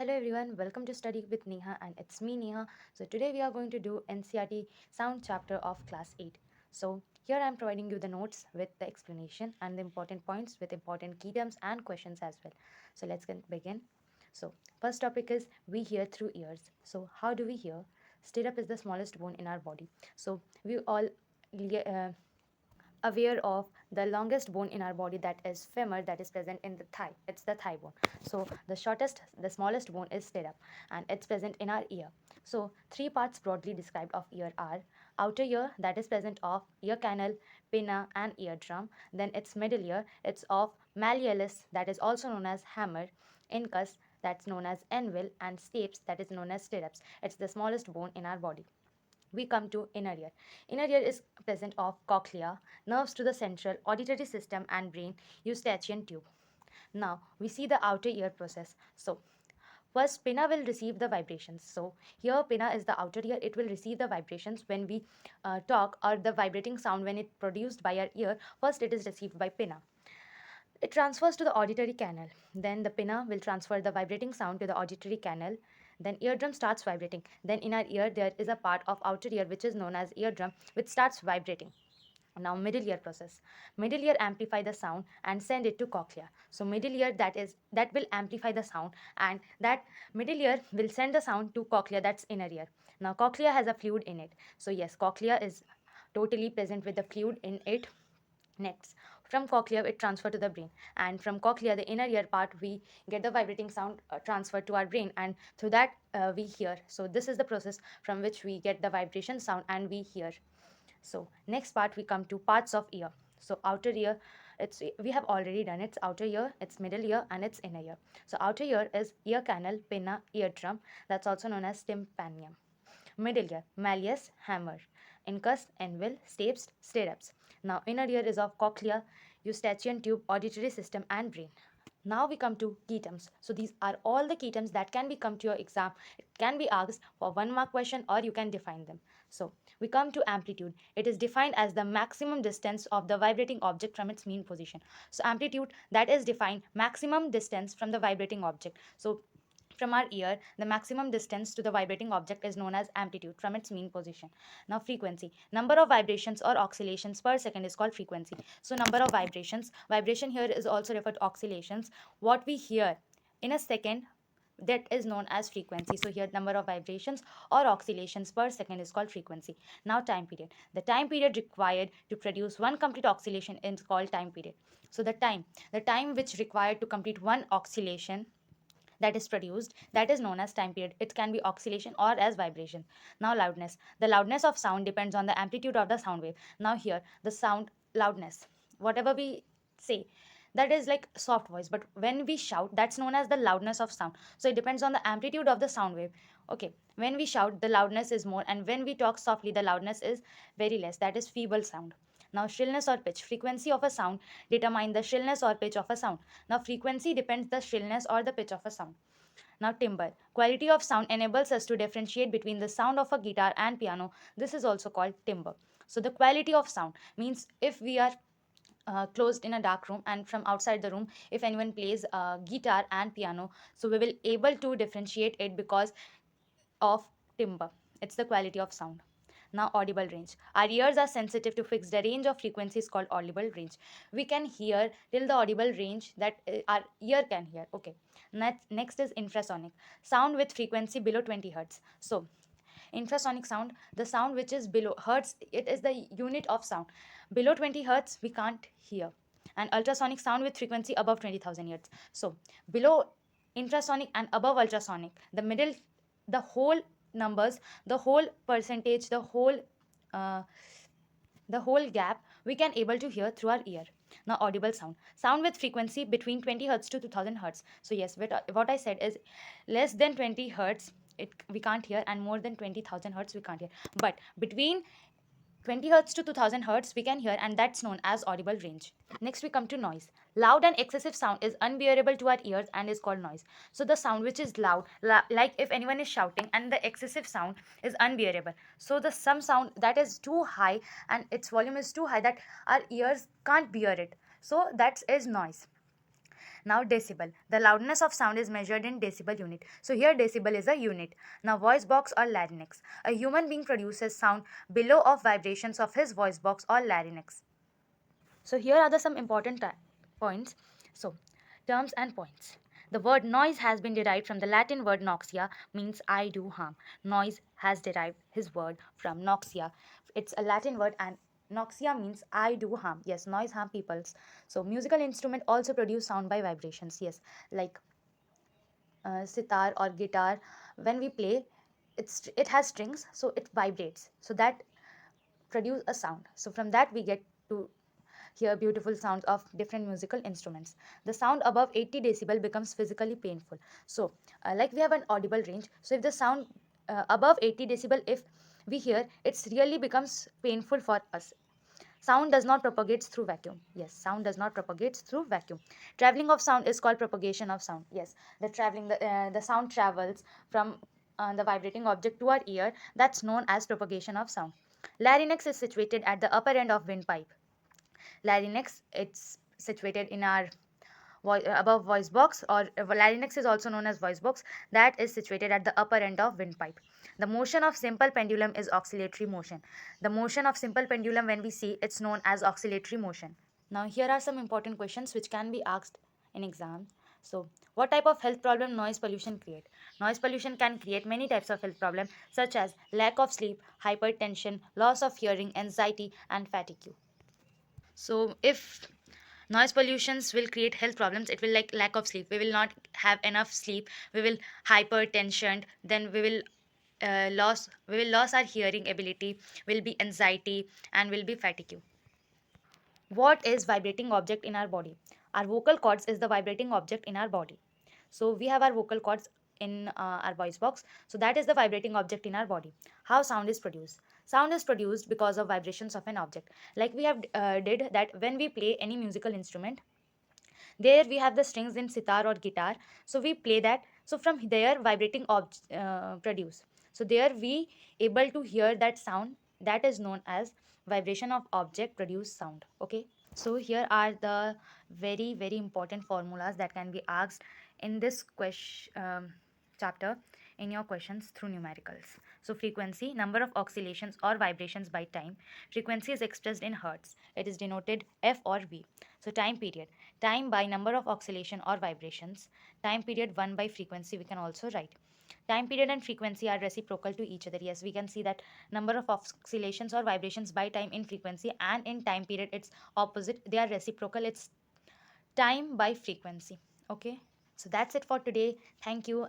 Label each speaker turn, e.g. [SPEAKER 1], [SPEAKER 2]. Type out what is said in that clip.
[SPEAKER 1] Hello everyone, welcome to Study with Neha and it's me Neha. So today we are going to do NCERT sound chapter of class 8. So here I am providing you the notes with the explanation and the important points with important key terms and questions as well. So begin. So first topic is we hear through ears. So how do we hear? Stirrup is the smallest bone in our body. So we all aware of the longest bone in our body, that is femur, that is present in the thigh. It's the thigh bone. So the smallest bone is stirrup, and it's present in our ear. So three parts broadly described of ear are outer ear, that is present of ear canal, pinna and eardrum. Then its middle ear, it's of malleolus, that is also known as hammer, incus, that's known as anvil, and stapes, that is known as stirrups. It's the smallest bone in our body. We come to inner ear. Inner ear is present of cochlea, nerves to the central auditory system and brain, eustachian tube. Now we see the outer ear process. So first pinna will receive the vibrations. So here pinna is the outer ear. It will receive the vibrations when we talk, or the vibrating sound when it produced by our ear. First it is received by pinna. It transfers to the auditory canal. Then the pinna will transfer the vibrating sound to the auditory canal. Then eardrum starts vibrating. Then in our ear there is a part of outer ear which is known as eardrum, which starts vibrating. Now middle ear process. Middle ear amplify the sound and send it to cochlea. So middle ear, that will amplify the sound, and that middle ear will send the sound to cochlea, that's inner ear. Now cochlea has a fluid in it. So yes, cochlea is totally present with the fluid in it. Next, from cochlea it transferred to the brain, and from cochlea, the inner ear part, we get the vibrating sound transferred to our brain, and through that we hear. So this is the process from which we get the vibration sound and we hear. So next part we come to parts of ear. So outer ear, it's we have already done its outer ear, its middle ear and its inner ear. So outer ear is ear canal, pinna, eardrum, that's also known as tympanium. Middle ear, malleus, hammer. Incus, anvil, stapes, stirrups. Now inner ear is of cochlea, eustachian tube, auditory system and brain. Now we come to key terms. So these are all the key terms that can be come to your exam. It can be asked for 1 mark question, or you can define them. So we come to amplitude. It is defined as the maximum distance of the vibrating object from its mean position. So amplitude, that is defined maximum distance from the vibrating object. So from our ear, the maximum distance to the vibrating object is known as amplitude from its mean position. Now frequency, number of vibrations or oscillations per second is called frequency. So number of vibrations, vibration here is also referred to oscillations, what we hear in a second, that is known as frequency. So here number of vibrations or oscillations per second is called frequency. Now time period, the time period required to produce one complete oscillation is called time period. So the time which required to complete one oscillation that is produced, that is known as time period. It can be oscillation or as vibration. Now loudness, the loudness of sound depends on the amplitude of the sound wave. Now here the sound loudness, whatever we say, that is like soft voice, but when we shout, that's known as the loudness of sound. So it depends on the amplitude of the sound wave. Okay, when we shout, the loudness is more, and when we talk softly, the loudness is very less, that is feeble sound. Now shrillness or pitch, frequency of a sound determine the shrillness or pitch of a sound. Now frequency depends the shrillness or the pitch of a sound. Now timbre, quality of sound enables us to differentiate between the sound of a guitar and piano. This is also called timbre. So the quality of sound means if we are closed in a dark room, and from outside the room if anyone plays guitar and piano, so we will able to differentiate it because of timbre. It's the quality of sound. Now audible range, our ears are sensitive to fix the range of frequencies called audible range. We can hear till the audible range that our ear can hear. Okay, next is infrasonic, sound with frequency below 20 hertz. So infrasonic sound, the sound which is below hertz, it is the unit of sound. Below 20 hertz we can't hear. And ultrasonic sound with frequency above 20,000 hertz. So below infrasonic and above ultrasonic, the middle, the whole numbers, the whole percentage, uh, the whole gap we can able to hear through our ear. Now audible sound, sound with frequency between 20 hertz to 2000 hertz. So yes, what I said is less than 20 hertz we can't hear, and more than 20,000 hertz we can't hear, but between 20 hertz to 2000 hertz we can hear, and that's known as audible range. Next we come to noise. Loud and excessive sound is unbearable to our ears and is called noise. So the sound which is loud, like if anyone is shouting, and the excessive sound is unbearable. So the some sound that is too high and its volume is too high that our ears can't bear it, so that is noise. Now decibel. The loudness of sound is measured in decibel unit. So here decibel is a unit. Now voice box or larynx. A human being produces sound below of vibrations of his voice box or larynx. So here are the some important points. So terms and points. The word noise has been derived from the Latin word noxia, means I do harm. Noise has derived his word from noxia. It's a Latin word, and noxia means I do harm. Yes, noise harm peoples. So musical instrument also produce sound by vibrations. Yes, like sitar or guitar. When we play, it has strings, so it vibrates. So that produce a sound. So from that we get to hear beautiful sounds of different musical instruments. The sound above 80 decibel becomes physically painful. So, like we have an audible range. So, if the sound above 80 decibel, if we hear, it's really becomes painful for us. Sound does not propagate through vacuum. Yes, sound does not propagate through vacuum. Traveling of sound is called propagation of sound. Yes, the sound travels from the vibrating object to our ear. That's known as propagation of sound. Larynx is situated at the upper end of windpipe. Larynx, it's situated in our above voice box, or larynx is also known as voice box, that is situated at the upper end of windpipe. The motion of simple pendulum is oscillatory motion. The motion of simple pendulum, when we see, it's known as oscillatory motion. Now here are some important questions which can be asked in exam. So what type of health problem noise pollution create? Noise pollution can create many types of health problem, such as lack of sleep, hypertension, loss of hearing, anxiety, and fatigue. So if noise pollutions will create health problems, it will like lack of sleep. We will not have enough sleep. We will hypertension. Then we will lose our hearing ability. Will be anxiety and will be fatigue. What is vibrating object in our body? Our vocal cords is the vibrating object in our body. So we have our vocal cords in our voice box. So that is the vibrating object in our body. How sound is produced? Sound is produced because of vibrations of an object. Like we have did that when we play any musical instrument, there we have the strings in sitar or guitar. So we play that. So from there vibrating produce. So there we able to hear that sound, that is known as vibration of object produce sound. Okay. So here are the very important formulas that can be asked in this question chapter in your questions through numericals. So frequency, number of oscillations or vibrations by time. Frequency is expressed in hertz. It is denoted F or V. So time period, time by number of oscillation or vibrations. Time period 1 by frequency we can also write. Time period and frequency are reciprocal to each other. Yes, we can see that number of oscillations or vibrations by time in frequency, and in time period it's opposite. They are reciprocal. It's time by frequency. Okay. So that's it for today. Thank you.